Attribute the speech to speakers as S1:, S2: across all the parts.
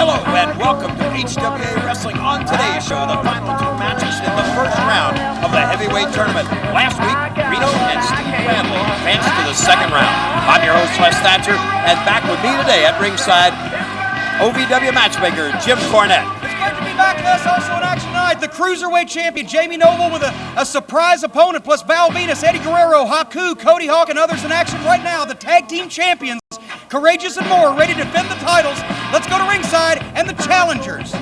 S1: Hello and welcome to HWA Wrestling. On today's show, the final two matches in the first round of the heavyweight tournament. Last week, Reno and Steve Bradley advanced to the second round. I'm your host, Les Thatcher, and back with me today at ringside, OVW matchmaker Jim Cornette.
S2: It's great to be back, Les. Also in action tonight, the Cruiserweight champion Jamie Noble with a surprise opponent, plus Val Venus, Eddie Guerrero, Haku, Cody Hawk, and others in action right now. The tag team champions, Karagias and Moore, ready to defend the titles. Let's go to ringside and the challengers.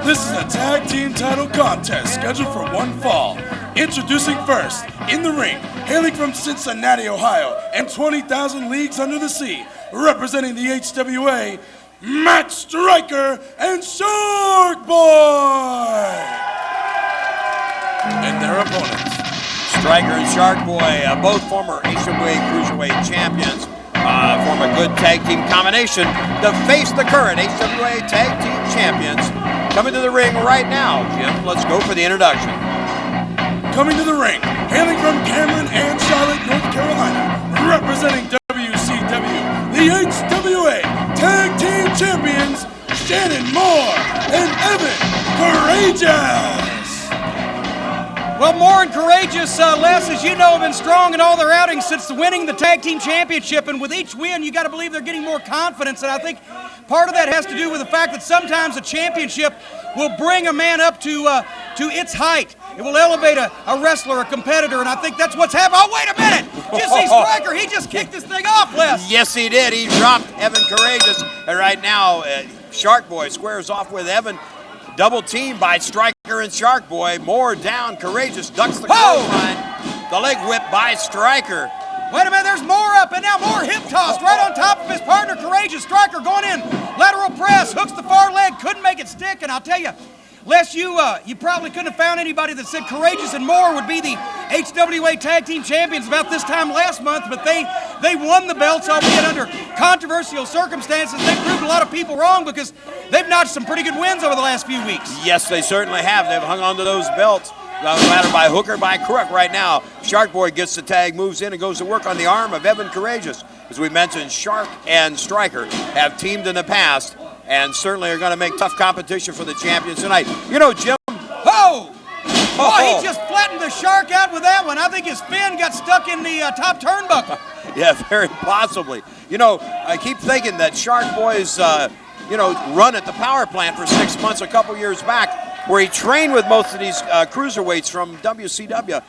S3: This is a tag team title contest scheduled for one fall. Introducing first, in the ring, hailing from Cincinnati, Ohio, and 20,000 leagues under the sea, representing the HWA, Matt Stryker and Shark Boy! And their opponents.
S1: Stryker and Shark Boy, both former HWA Cruiserweight champions, form a good tag team combination to face the current HWA tag team champions. Coming to the ring right now, Jim, let's go for the introduction.
S3: Coming to the ring, hailing from Cameron and Charlotte, North Carolina, representing W.C.W, the HWA Tag Team Champions, Shannon Moore and Evan Karagias.
S2: Well, Moore and Karagias, Les, as you know, have been strong in all their outings since winning the tag team championship, and with each win, you got to believe they're getting more confidence, and I think part of that has to do with the fact that sometimes a championship will bring a man up to its height. It will elevate a wrestler, a competitor, and I think that's what's happened. Oh, wait a minute! Did you see Stryker? He just kicked this thing off, Les.
S1: Yes, he did. He dropped Evan Karagias, and right now, Shark Boy squares off with Evan. Double team by Stryker and Shark Boy. Moore down. Karagias ducks the clothesline. The leg whip by Stryker.
S2: Wait a minute, there's Moore up, and now Moore hip tossed right on top of his partner, Karagias. Stryker going in. Lateral press, hooks the far leg, couldn't make it stick, and I'll tell you, Les, you probably couldn't have found anybody that said Karagias and Moore would be the HWA Tag Team Champions about this time last month, but they won the belts, albeit under controversial circumstances. They proved a lot of people wrong because they've notched some pretty good wins over the last few weeks.
S1: Yes, they certainly have. They've hung on to those belts, no matter by hook or by crook. Right now, Shark Boy gets the tag, moves in, and goes to work on the arm of Evan Karagias. As we mentioned, Shark and Stryker have teamed in the past, and certainly are going to make tough competition for the champions tonight. You know, Jim.
S2: Oh, he just flattened the Shark out with that one. I think his fin got stuck in the top turnbuckle.
S1: Yeah, very possibly. You know, I keep thinking that Shark Boy's, run at the power plant for 6 months a couple years back, where he trained with most of these cruiserweights from W.C.W,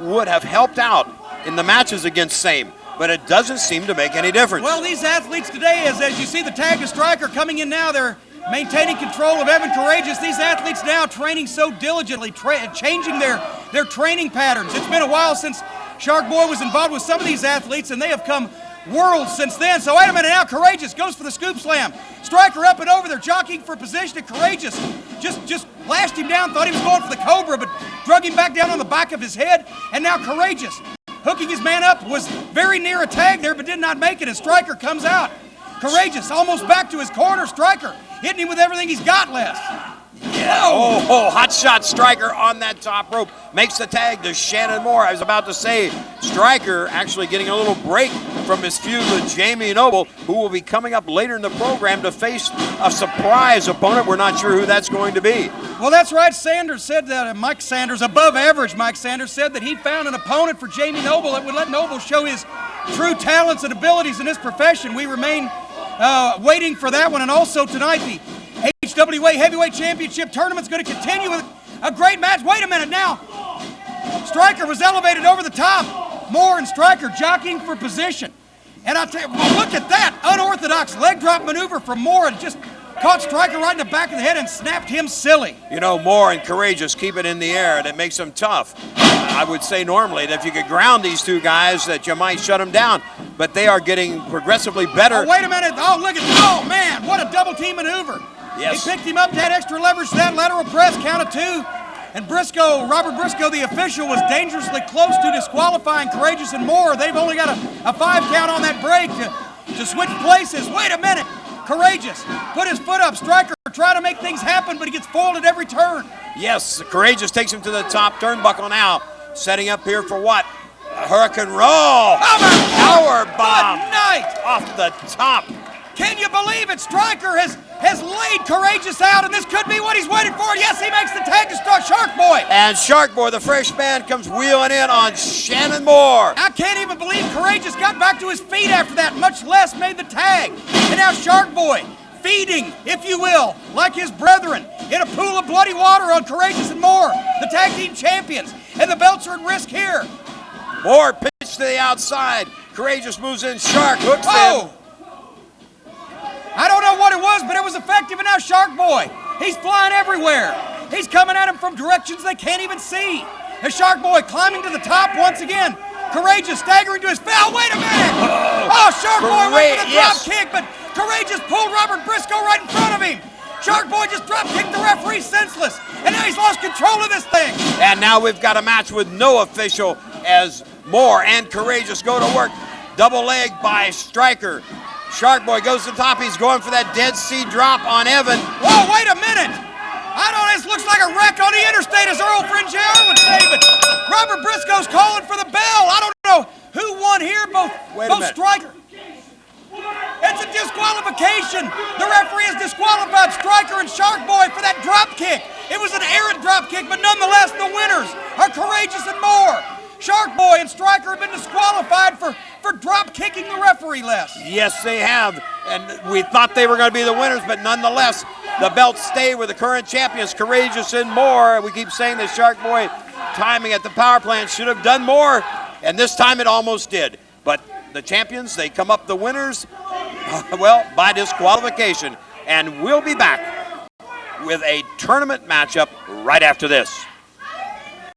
S1: would have helped out in the matches against Same. But it doesn't seem to make any difference.
S2: Well, these athletes today, as you see the tag of Stryker coming in now, they're maintaining control of Evan Karagias. These athletes now training so diligently, changing their training patterns. It's been a while since Shark Boy was involved with some of these athletes, and they have come worlds since then. So wait a minute now, Karagias goes for the scoop slam. Stryker up and over there, jockeying for position, and Karagias just lashed him down, thought he was going for the Cobra, but drug him back down on the back of his head, and now Karagias, hooking his man up, was very near a tag there, but did not make it, and Stryker comes out. Karagias almost back to his corner. Stryker hitting him with everything he's got left.
S1: Yeah. Oh, hot shot Stryker on that top rope. Makes the tag to Shannon Moore. I was about to say, Stryker actually getting a little break from his feud with Jamie Noble, who will be coming up later in the program to face a surprise opponent. We're not sure who that's going to be.
S2: Well, that's right. Sanders said that, Mike Sanders, above average Mike Sanders, said that he found an opponent for Jamie Noble that would let Noble show his true talents and abilities in his profession. We remain waiting for that one. And also tonight, the HWA Heavyweight Championship Tournament's going to continue with a great match. Wait a minute now. Stryker was elevated over the top. Moore and Stryker jockeying for position. And I'll tell you, well, look at that unorthodox leg drop maneuver from Moore. And just caught Stryker right in the back of the head and snapped him silly.
S1: You know, Moore and Karagias keep it in the air, and it makes them tough. I would say normally that if you could ground these two guys, that you might shut them down. But they are getting progressively better.
S2: Oh, wait a minute. Oh, look at, oh, man, what a double team maneuver.
S1: Yes.
S2: He picked him up, had extra leverage to that lateral press, count of two. And Robert Briscoe, the official, was dangerously close to disqualifying Karagias and Moore. They've only got a 5 count on that break to switch places. Wait a minute. Karagias put his foot up. Stryker trying to make things happen, but he gets foiled at every turn.
S1: Yes, Karagias takes him to the top turnbuckle now. Setting up here for what? A Hurricane Roll. Power bomb.
S2: Good night.
S1: Off the top.
S2: Can you believe it? Stryker has laid Karagias out, and this could be what he's waiting for. Yes, he makes the tag to start Shark Boy.
S1: And Shark Boy, the fresh man, comes wheeling in on Shannon Moore.
S2: I can't even believe Karagias got back to his feet after that, much less made the tag. And now Shark Boy, feeding, if you will, like his brethren, in a pool of bloody water on Karagias and Moore, the tag team champions. And the belts are at risk here.
S1: Moore pitched to the outside. Karagias moves in. Shark hooks
S2: Whoa!
S1: in.
S2: I don't know what it was, but it was effective, and now Shark Boy, he's flying everywhere. He's coming at him from directions they can't even see. And Shark Boy climbing to the top once again. Karagias staggering to his feet. Oh, wait a minute! Oh, Shark Boy went for the drop kick, but Karagias pulled Robert Briscoe right in front of him. Shark Boy just drop kicked the referee senseless, and now he's lost control of this thing.
S1: And now we've got a match with no official as Moore and Karagias go to work. Double leg by Stryker. Shark Boy goes to the top. He's going for that Dead Sea drop on Evan.
S2: Whoa, wait a minute! I don't know, this looks like a wreck on the interstate, as Earl Fringiero would say, but Robert Briscoe's calling for the bell. I don't know who won here, both Stryker. It's a disqualification. The referee has disqualified Stryker and Shark Boy for that drop kick. It was an errant drop kick, but nonetheless, the winners are Karagias and Moore. Shark Boy and Stryker have been disqualified for drop kicking the referee less.
S1: Yes, they have. And we thought they were going to be the winners, but nonetheless, the belts stay with the current champions, Karagias and Moore. We keep saying that Shark Boy timing at the power plant should have done more, and this time it almost did. But the champions, they come up the winners, well, by disqualification. And we'll be back with a tournament matchup right after this.